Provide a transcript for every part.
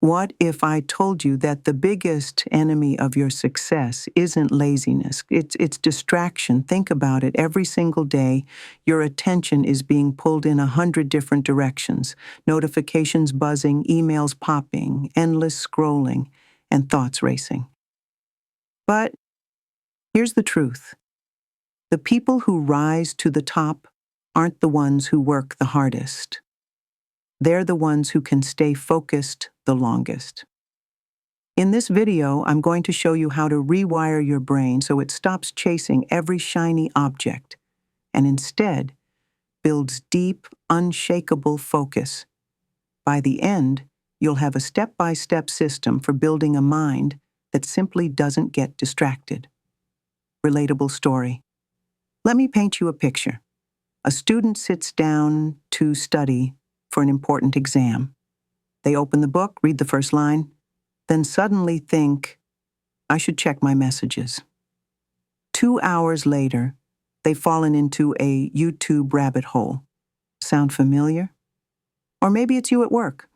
What if I told you that the biggest enemy of your success isn't laziness? It's distraction. Think about it. Every single day, your attention is being pulled in 100 different directions. Notifications buzzing, emails popping, endless scrolling, and thoughts racing. But here's the truth. The people who rise to the top aren't the ones who work the hardest. They're the ones who can stay focused the longest. In this video, I'm going to show you how to rewire your brain so it stops chasing every shiny object and instead builds deep, unshakable focus. By the end, you'll have a step-by-step system for building a mind that simply doesn't get distracted. Relatable story. Let me paint you a picture. A student sits down to study for an important exam. They open the book, read the first line, then suddenly think, I should check my messages. 2 hours later, they've fallen into a YouTube rabbit hole. Sound familiar? Or maybe it's you at work.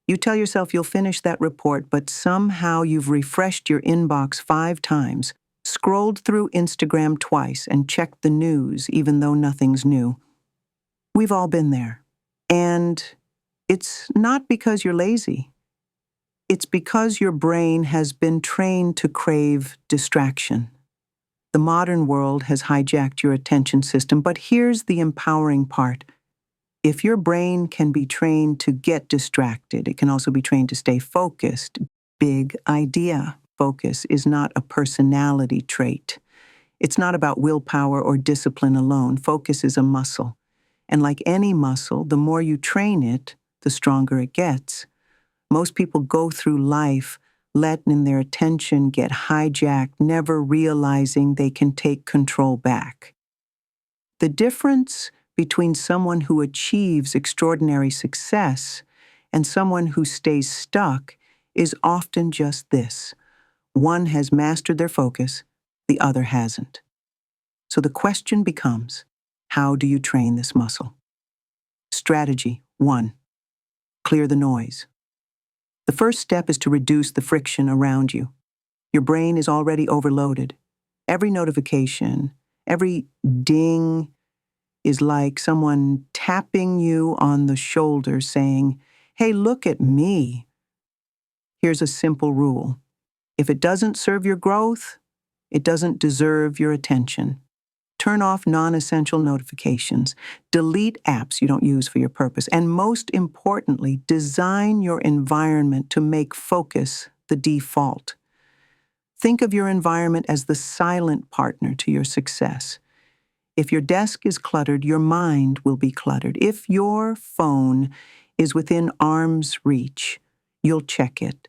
You tell yourself you'll finish that report, but somehow you've refreshed your inbox 5 times, scrolled through Instagram twice, and checked the news even though nothing's new. We've all been there. And it's not because you're lazy. It's because your brain has been trained to crave distraction. The modern world has hijacked your attention system, but here's the empowering part. If your brain can be trained to get distracted, it can also be trained to stay focused. Big idea. Focus is not a personality trait. It's not about willpower or discipline alone. Focus is a muscle. And like any muscle, the more you train it, the stronger it gets. Most people go through life letting their attention get hijacked, never realizing they can take control back. The difference between someone who achieves extraordinary success and someone who stays stuck is often just this. One has mastered their focus, the other hasn't. So the question becomes, how do you train this muscle? Strategy 1. Clear the noise. The first step is to reduce the friction around you. Your brain is already overloaded. Every notification, every ding is like someone tapping you on the shoulder saying, hey, look at me. Here's a simple rule. If it doesn't serve your growth, it doesn't deserve your attention. Turn off non-essential notifications. Delete apps you don't use for your purpose. And most importantly, design your environment to make focus the default. Think of your environment as the silent partner to your success. If your desk is cluttered, your mind will be cluttered. If your phone is within arm's reach, you'll check it.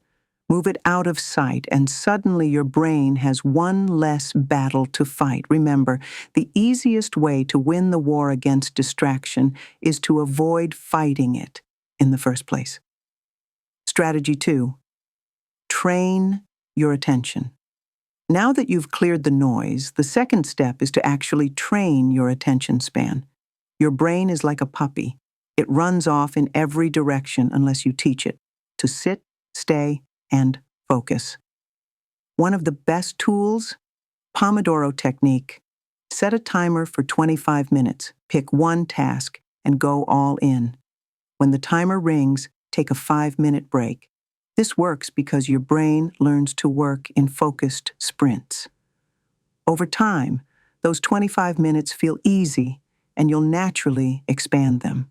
Move it out of sight, and suddenly your brain has one less battle to fight. Remember, the easiest way to win the war against distraction is to avoid fighting it in the first place. Strategy 2. Train your attention. Now that you've cleared the noise, the second step is to actually train your attention span. Your brain is like a puppy. It runs off in every direction unless you teach it to sit, stay, and focus. One of the best tools, Pomodoro technique. Set a timer for 25 minutes, pick one task, and go all in. When the timer rings, take a 5-minute break. This works because your brain learns to work in focused sprints. Over time, those 25 minutes feel easy, and you'll naturally expand them.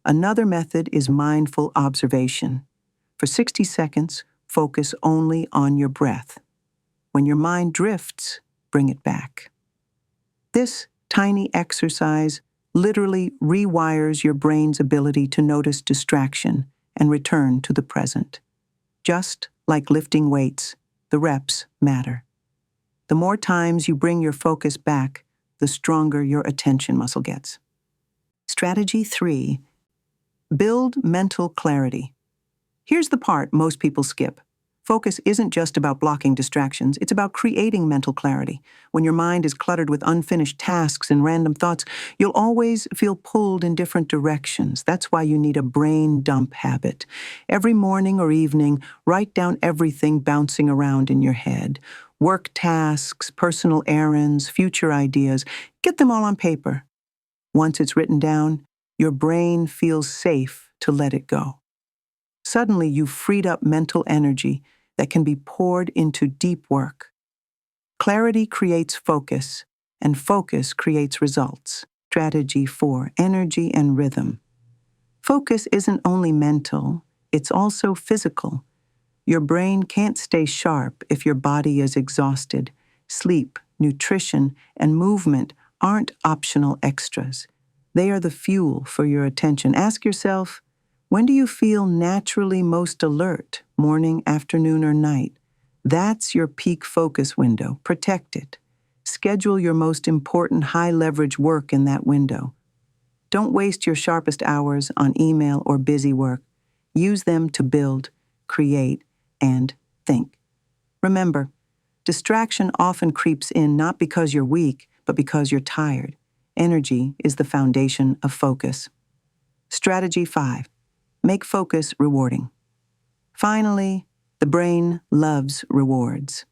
Another method is mindful observation. For 60 seconds, focus only on your breath. When your mind drifts, bring it back. This tiny exercise literally rewires your brain's ability to notice distraction and return to the present. Just like lifting weights, the reps matter. The more times you bring your focus back, the stronger your attention muscle gets. Strategy 3. Build mental clarity. Here's the part most people skip. Focus isn't just about blocking distractions, it's about creating mental clarity. When your mind is cluttered with unfinished tasks and random thoughts, you'll always feel pulled in different directions. That's why you need a brain dump habit. Every morning or evening, write down everything bouncing around in your head. Work tasks, personal errands, future ideas. Get them all on paper. Once it's written down, your brain feels safe to let it go. Suddenly, you've freed up mental energy that can be poured into deep work. Clarity creates focus, and focus creates results. Strategy 4: energy and rhythm. Focus isn't only mental, it's also physical. Your brain can't stay sharp if your body is exhausted. Sleep, nutrition, and movement aren't optional extras. They are the fuel for your attention. Ask yourself, when do you feel naturally most alert? Morning, afternoon, or night? That's your peak focus window. Protect it. Schedule your most important high-leverage work in that window. Don't waste your sharpest hours on email or busy work. Use them to build, create, and think. Remember, distraction often creeps in not because you're weak, but because you're tired. Energy is the foundation of focus. Strategy 5: make focus rewarding. Finally, the brain loves rewards.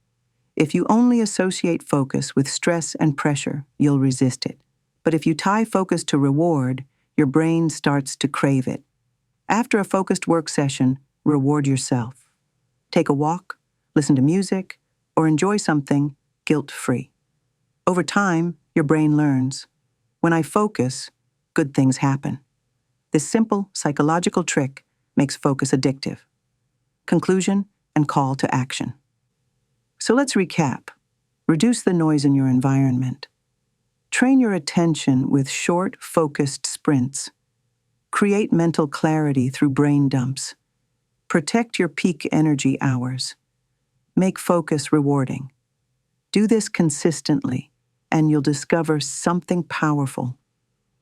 If you only associate focus with stress and pressure, you'll resist it. But if you tie focus to reward, your brain starts to crave it. After a focused work session, reward yourself. Take a walk, listen to music, or enjoy something guilt-free. Over time, your brain learns. When I focus, good things happen. This simple psychological trick makes focus addictive. Conclusion and call to action. So let's recap. Reduce the noise in your environment. Train your attention with short, focused sprints. Create mental clarity through brain dumps. Protect your peak energy hours. Make focus rewarding. Do this consistently, and you'll discover something powerful.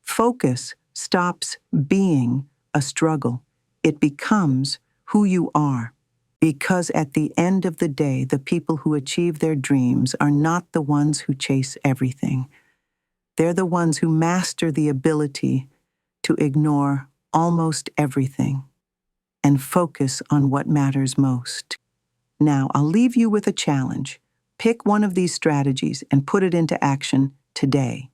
Focus stops being a struggle. It becomes who you are. Because at the end of the day, the people who achieve their dreams are not the ones who chase everything. They're the ones who master the ability to ignore almost everything and focus on what matters most. Now, I'll leave you with a challenge. Pick one of these strategies and put it into action today.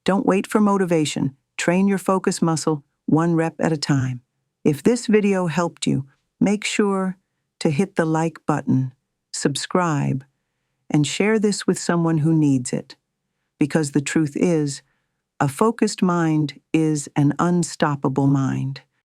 Don't wait for motivation. Train your focus muscle one rep at a time. If this video helped you, make sure to hit the like button, subscribe, and share this with someone who needs it. Because the truth is, a focused mind is an unstoppable mind.